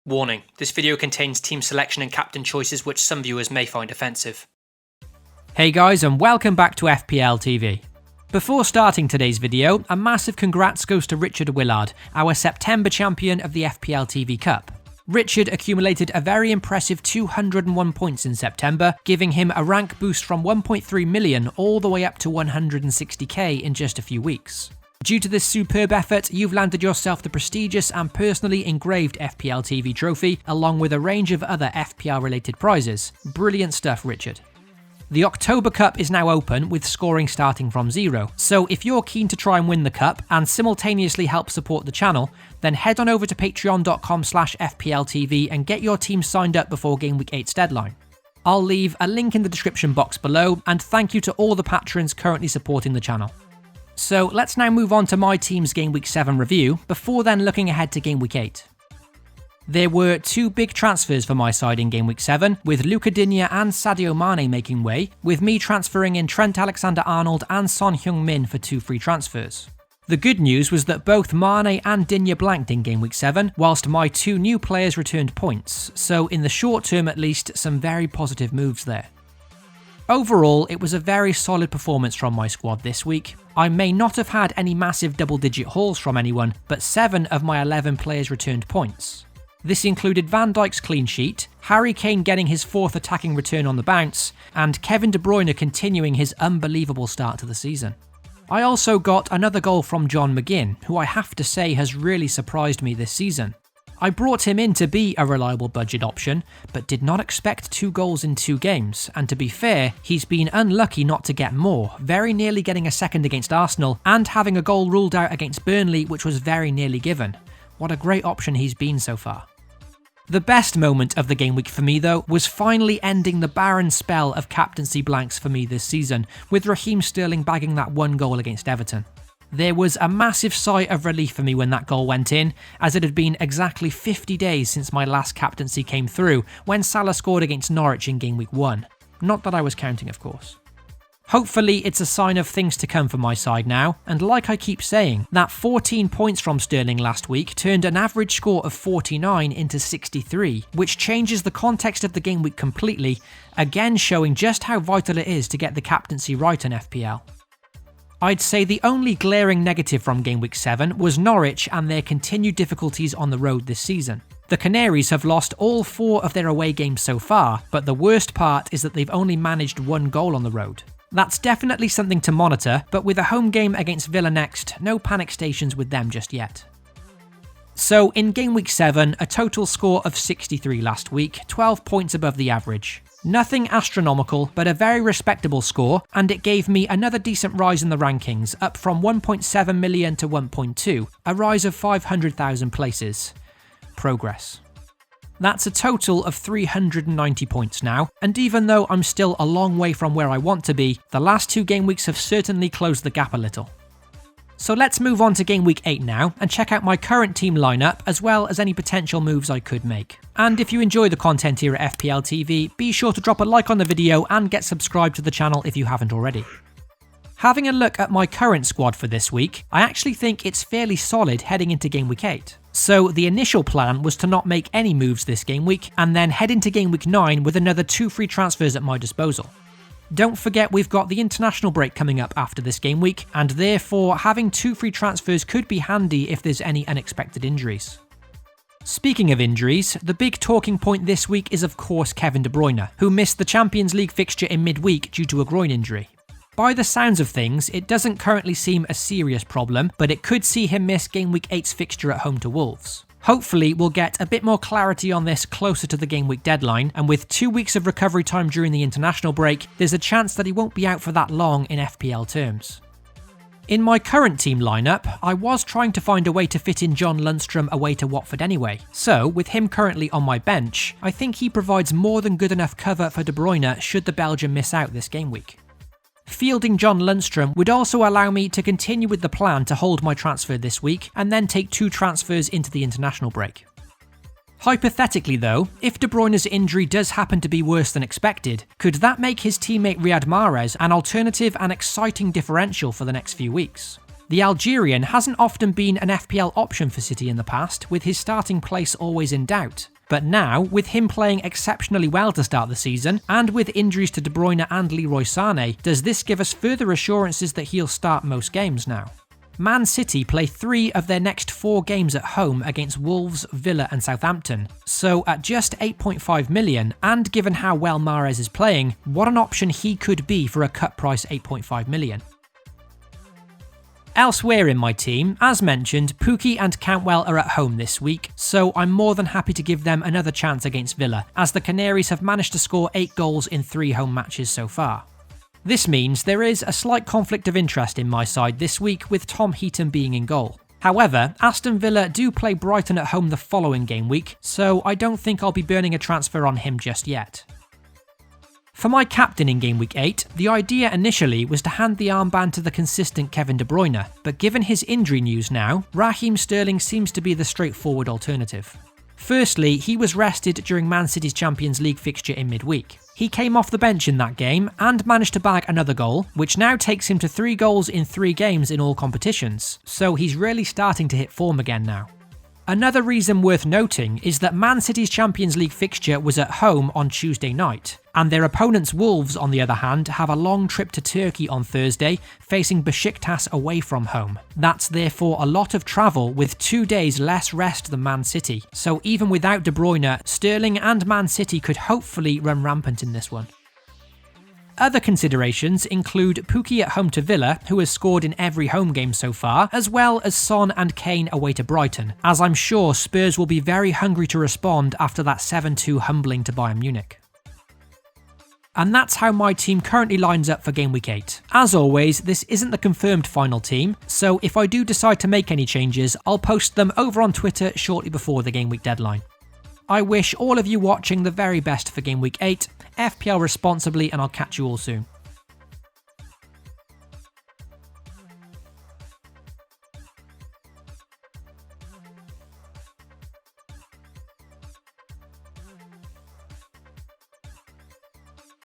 Warning, this video contains team selection and captain choices which some viewers may find offensive. Hey guys, and welcome back to FPL TV. Before starting today's video, a massive congrats goes to Richard Willard, our September champion of the FPL TV Cup. Richard accumulated a very impressive 201 points in September, giving him a rank boost from 1.3 million all the way up to 160k in just a few weeks. Due to this superb effort, you've landed yourself the prestigious and personally engraved FPL TV trophy, along with a range of other FPL related prizes. Brilliant stuff, Richard. The October Cup is now open, with scoring starting from 0, so if you're keen to try and win the cup and simultaneously help support the channel, then head on over to patreon.com/FPLTV and get your team signed up before Game Week 8's deadline. I'll leave a link in the description box below, and thank you to all the patrons currently supporting the channel. So let's now move on to my team's Game Week 7 review, before then looking ahead to Game Week 8. There were two big transfers for my side in Game Week 7, with Luca Digne and Sadio Mane making way, with me transferring in Trent Alexander-Arnold and Son Heung-min for two free transfers. The good news was that both Mane and Digne blanked in Game Week 7, whilst my two new players returned points, so in the short term at least, some very positive moves there. Overall, it was a very solid performance from my squad this week. I may not have had any massive double-digit hauls from anyone, but 7 of my 11 players returned points. This included Van Dijk's clean sheet, Harry Kane getting his 4th attacking return on the bounce, and Kevin De Bruyne continuing his unbelievable start to the season. I also got another goal from John McGinn, who I have to say has really surprised me this season. I brought him in to be a reliable budget option, but did not expect 2 goals in 2 games, and to be fair, he's been unlucky not to get more, very nearly getting a second against Arsenal, and having a goal ruled out against Burnley, which was very nearly given. What a great option he's been so far. The best moment of the game week for me though was finally ending the barren spell of captaincy blanks for me this season, with Raheem Sterling bagging that 1 goal against Everton. There was a massive sigh of relief for me when that goal went in, as it had been exactly 50 days since my last captaincy came through, when Salah scored against Norwich in Game Week 1. Not that I was counting, of course. Hopefully it's a sign of things to come for my side now, and like I keep saying, that 14 points from Sterling last week turned an average score of 49 into 63, which changes the context of the game week completely, again showing just how vital it is to get the captaincy right in FPL. I'd say the only glaring negative from Game Week 7 was Norwich and their continued difficulties on the road this season. The Canaries have lost all 4 of their away games so far, but the worst part is that they've only managed 1 goal on the road. That's definitely something to monitor, but with a home game against Villa next, no panic stations with them just yet. So in Game Week 7, a total score of 63 last week, 12 points above the average. Nothing astronomical, but a very respectable score, and it gave me another decent rise in the rankings, up from 1.7 million to 1.2, a rise of 500,000 places. Progress. That's a total of 390 points now, and even though I'm still a long way from where I want to be, the last 2 game weeks have certainly closed the gap a little. So let's move on to Game Week 8 now, and check out my current team lineup, as well as any potential moves I could make. And if you enjoy the content here at FPL TV, be sure to drop a like on the video and get subscribed to the channel if you haven't already. Having a look at my current squad for this week, I actually think it's fairly solid heading into Game Week 8. So the initial plan was to not make any moves this game week, and then head into Game Week 9 with another 2 free transfers at my disposal. Don't forget we've got the international break coming up after this game week, and therefore having 2 free transfers could be handy if there's any unexpected injuries. Speaking of injuries, the big talking point this week is of course Kevin De Bruyne, who missed the Champions League fixture in midweek due to a groin injury. By the sounds of things, it doesn't currently seem a serious problem, but it could see him miss Game Week 8's fixture at home to Wolves. Hopefully we'll get a bit more clarity on this closer to the game week deadline, and with 2 weeks of recovery time during the international break, there's a chance that he won't be out for that long in FPL terms. In my current team lineup, I was trying to find a way to fit in John Lundstram away to Watford anyway, so with him currently on my bench, I think he provides more than good enough cover for De Bruyne should the Belgian miss out this game week. Fielding John Lundstram would also allow me to continue with the plan to hold my transfer this week and then take 2 transfers into the international break. Hypothetically though, if De Bruyne's injury does happen to be worse than expected, could that make his teammate Riyad Mahrez an alternative and exciting differential for the next few weeks? The Algerian hasn't often been an FPL option for City in the past, with his starting place always in doubt. But now, with him playing exceptionally well to start the season, and with injuries to De Bruyne and Leroy Sané, does this give us further assurances that he'll start most games now? Man City play 3 of their next 4 games at home against Wolves, Villa and Southampton, so at just 8.5 million, and given how well Mahrez is playing, what an option he could be for a cut price 8.5 million. Elsewhere in my team, as mentioned, Pukki and Cantwell are at home this week, so I'm more than happy to give them another chance against Villa, as the Canaries have managed to score 8 goals in 3 home matches so far. This means there is a slight conflict of interest in my side this week, with Tom Heaton being in goal. However, Aston Villa do play Brighton at home the following game week, so I don't think I'll be burning a transfer on him just yet. For my captain in Game Week 8, the idea initially was to hand the armband to the consistent Kevin De Bruyne, but given his injury news now, Raheem Sterling seems to be the straightforward alternative. Firstly, he was rested during Man City's Champions League fixture in midweek. He came off the bench in that game and managed to bag another goal, which now takes him to 3 goals in 3 games in all competitions, so he's really starting to hit form again now. Another reason worth noting is that Man City's Champions League fixture was at home on Tuesday night, and their opponents Wolves, on the other hand, have a long trip to Turkey on Thursday, facing Besiktas away from home. That's therefore a lot of travel with 2 days less rest than Man City, so even without De Bruyne, Sterling and Man City could hopefully run rampant in this one. Other considerations include Pukki at home to Villa, who has scored in every home game so far, as well as Son and Kane away to Brighton, as I'm sure Spurs will be very hungry to respond after that 7-2 humbling to Bayern Munich. And that's how my team currently lines up for Game Week 8. As always, this isn't the confirmed final team, so if I do decide to make any changes, I'll post them over on Twitter shortly before the Game Week deadline. I wish all of you watching the very best for Game Week 8, FPL responsibly, and I'll catch you all soon.